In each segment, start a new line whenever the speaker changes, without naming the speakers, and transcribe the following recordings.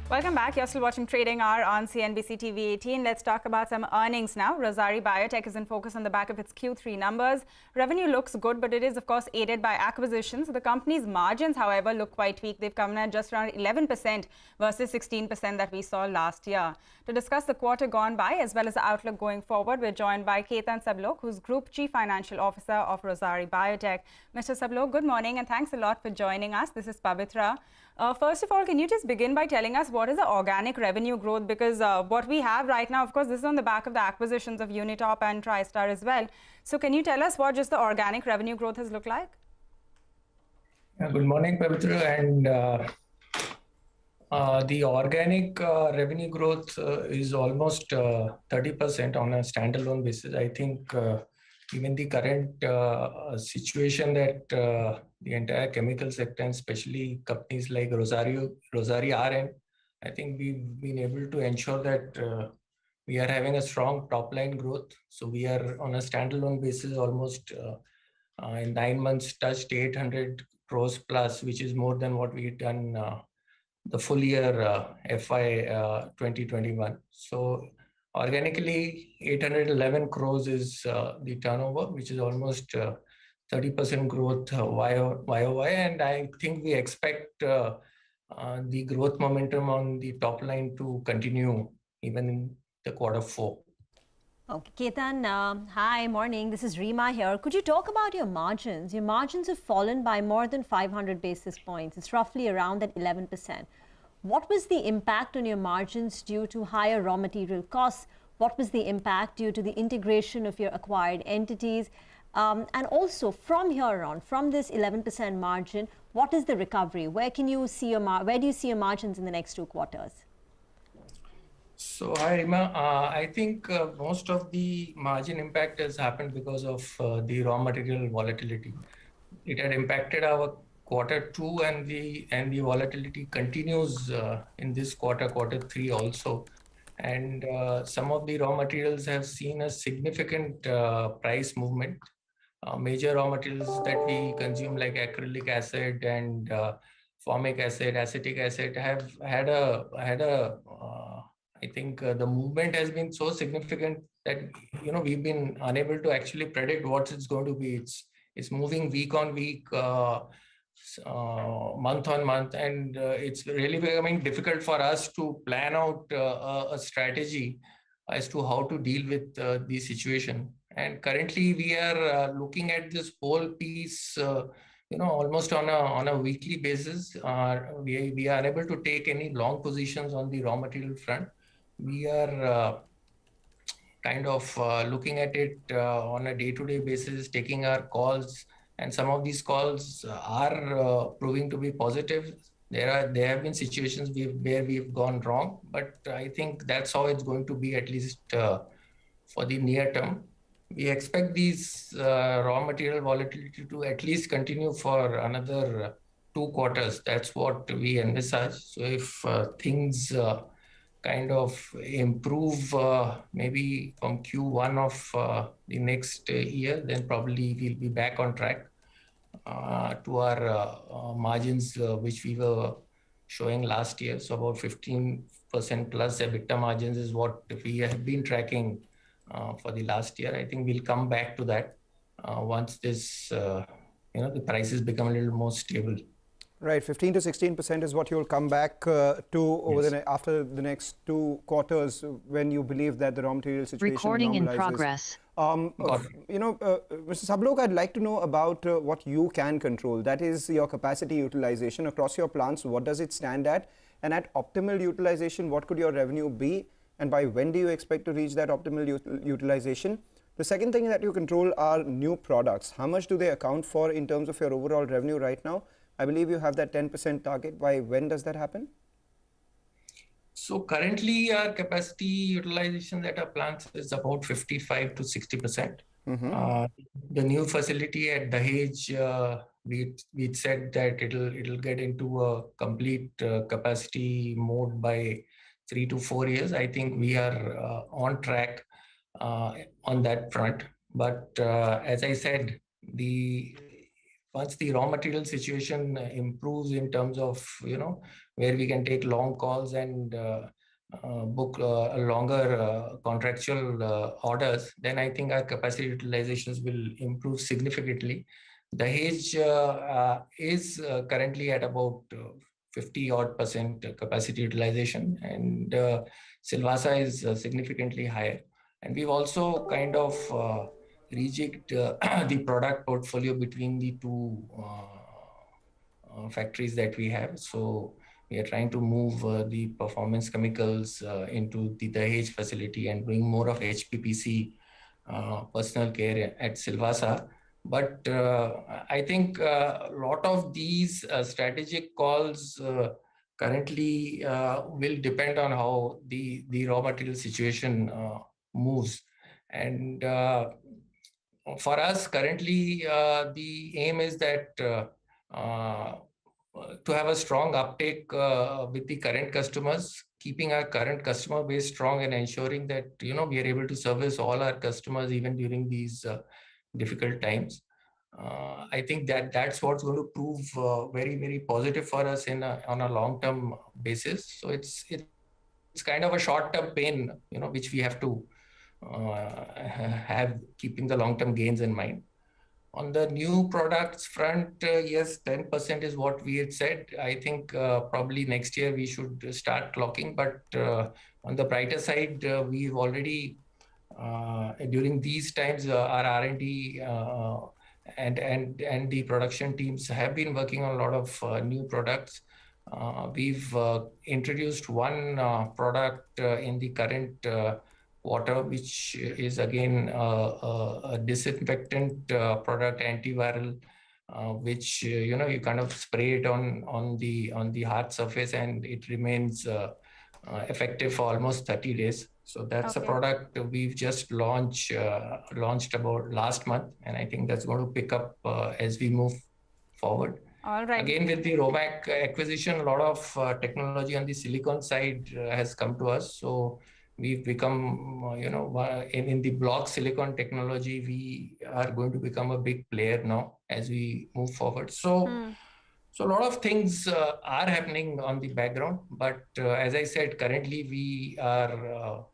Welcome back. You're still watching Trading Hour on CNBC-TV18. Let's talk about some earnings now. Rosari Biotech is in focus on the back of its Q3 numbers. Revenue looks good, but it is, of course, aided by acquisitions. The company's margins, however, look quite weak. They've come in at just around 11% versus 16% that we saw last year. To discuss the quarter gone by, as well as the outlook going forward, we're joined by Ketan Sablok, who's Group Chief Financial Officer of Rosari Biotech. Mr. Sablok, good morning, and thanks a lot for joining us. This is Pavitra. First of all, can you just begin by telling us what is the organic revenue growth? Because what we have right now, of course, this is on the back of the acquisitions of Unitop and TriStar as well. So can you tell us what just the organic revenue growth has looked like?
Good morning, Pavitra. And the organic revenue growth is almost 30% on a standalone basis. I think given the current situation that the entire chemical sector, and especially companies like Rosari are in, I think we've been able to ensure that we are having a strong top line growth. So we are on a standalone basis almost in 9 months touched 800 crores plus, which is more than what we had done the full year FY 2021. So organically, 811 crores is the turnover, which is almost 30% growth YOY. And I think we expect the growth momentum on the top line to continue even in the Q4.
Okay, Ketan, hi, morning. This is Rima here. Could you talk about your margins? Your margins have fallen by more than 500 basis points. It's roughly around that 11%. What was the impact on your margins due to higher raw material costs? What was the impact due to the integration of your acquired entities? And also from here on, from this 11% margin, what is the recovery? Where do you see your margins in the next 2 quarters?
So, hi, Rima. I think most of the margin impact has happened because of the raw material volatility. It had impacted our Q2, and the volatility continues in this Q3 also. And some of the raw materials have seen a significant price movement. Major raw materials that we consume like acrylic acid and formic acid, acetic acid have had a I think the movement has been so significant that we've been unable to actually predict what it's going to be. It's moving week on week, month on month, and it's really becoming difficult for us to plan out a strategy as to how to deal with the situation. And currently, we are looking at this whole piece, almost on a weekly basis. We are unable to take any long positions on the raw material front. We are kind of looking at it on a day-to-day basis, taking our calls, and some of these calls are proving to be positive. There have been situations where we've gone wrong, but I think that's how it's going to be, at least for the near term. We expect these raw material volatility to at least continue for another 2 quarters. That's what we envisage. So if things kind of improve maybe from Q1 of the next year, then probably we'll be back on track to our margins which we were showing last year. So about 15% plus EBITDA margins is what we have been tracking for the last year. I think we'll come back to that once this the prices become a little more stable.
Right, 15 to 16% is what you'll come back to over after the next 2 quarters, when you believe that the raw material situation
Recording
normalizes.
in progress.
Mr. Sablok, I'd like to know about what you can control. That is your capacity utilization across your plants. What does it stand at? And at optimal utilization, what could your revenue be? And by when do you expect to reach that optimal utilization? The second thing that you control are new products. How much do they account for in terms of your overall revenue right now? I believe you have that 10% target. By when does that happen?
So currently our capacity utilization at our plants is about 55 to 60%. The new facility at Dahej, we said that it'll get into a complete capacity mode by 3 to 4 years. I think we are on track on that front. But as I said, once the raw material situation improves in terms of where we can take long calls and book longer contractual orders, then I think our capacity utilizations will improve significantly. Dahej is currently at about 50% capacity utilization, and Silvassa is significantly higher. And we've also kind of rejigged the product portfolio between the two factories that we have. So we are trying to move the performance chemicals into the Dahej facility and bring more of HPPC personal care at Silvassa. But I think a lot of these strategic calls currently will depend on how the raw material situation moves. And for us currently, the aim is that to have a strong uptake with the current customers, keeping our current customer base strong and ensuring that we are able to service all our customers even during these difficult times. I think that's what's going to prove very, very positive for us on a long-term basis. So it's kind of a short-term pain, which we have to have, keeping the long-term gains in mind. On the new products front, yes, 10% is what we had said. I think probably next year we should start clocking. But on the brighter side, we've already, during these times, our R&D and the production teams have been working on a lot of new products. We've introduced one product in the current quarter, which is again a disinfectant product, antiviral, which you kind of spray it on the hard surface and it remains effective for almost 30 days. So that's a product we've just launched about last month, and I think that's going to pick up as we move forward.
All right.
Again, with the Romac acquisition, a lot of technology on the silicon side has come to us. So we've become, in the block silicon technology, we are going to become a big player now as we move forward. So a lot of things are happening on the background. But as I said, currently we are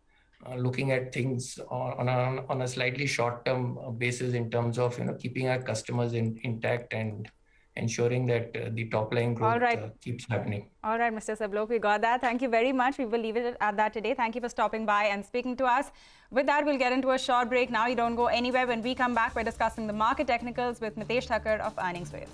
looking at things on a slightly short-term basis in terms of, keeping our customers intact and ensuring that the top line growth keeps happening.
All right, Mr. Sablok, we got that. Thank you very much. We will leave it at that today. Thank you for stopping by and speaking to us. With that, we'll get into a short break now. You don't go anywhere. When we come back, we're discussing the market technicals with Mitesh Thakkar of Earnings Waves.